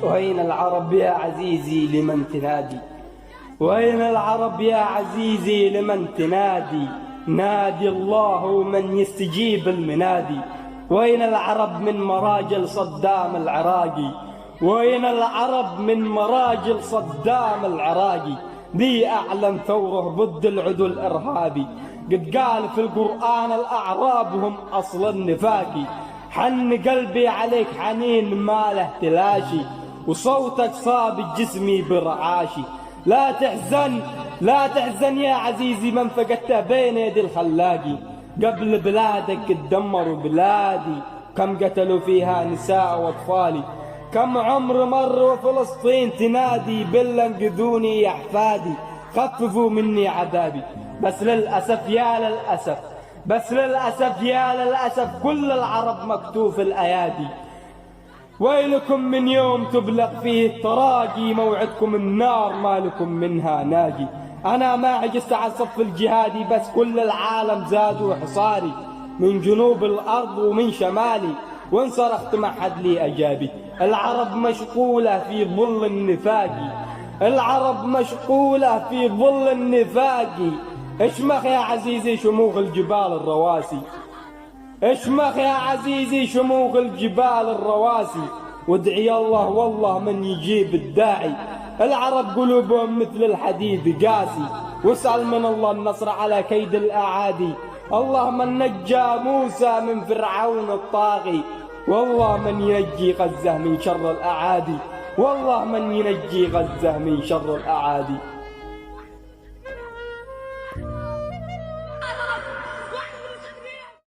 وأين العرب يا عزيزي لمن تنادي؟ وأين العرب يا عزيزي لمن تنادي؟ نادي الله من يستجيب المنادي. وأين العرب من مراجل صدام العراقي؟ وأين العرب من مراجل صدام العراقي؟ ذي أعلن ثوره ضد العدو الإرهابي. قد قال في القرآن الأعراب هم أصل النفاقي. حن قلبي عليك حنين ما له تلاشي، وصوتك صاب جسمي برعاشي. لا تحزن لا تحزن يا عزيزي من فقدته بين يدي الخلاقي. قبل بلادك تدمروا بلادي، كم قتلوا فيها نساء واطفالي. كم عمر مر وفلسطين تنادي بالله انقذوني يا احفادي، خففوا مني عذابي. بس للأسف يا للأسف، بس للأسف يا للأسف كل العرب مكتوف الأيادي. ويلكم من يوم تبلغ فيه التراقي، موعدكم النار ما لكم منها ناجي. أنا ما عجزت على صف الجهادي، بس كل العالم زادوا حصاري من جنوب الأرض ومن شمالي، وإن صرخت ما حد لي أجابي. العرب مشغولة في ظل النفاق، العرب مشغولة في ظل النفاق. اشمخ يا عزيزي شموخ الجبال الرواسي، اشمخ يا عزيزي شموخ الجبال الرواسي، وادعي الله والله من يجيب الداعي. العرب قلوبهم مثل الحديد قاسي، واسأل من الله النصر على كيد الأعادي. الله من نجى موسى من فرعون الطاغي، والله من ينجي غزة من شر الأعادي، والله من ينجي غزة من شر الأعادي.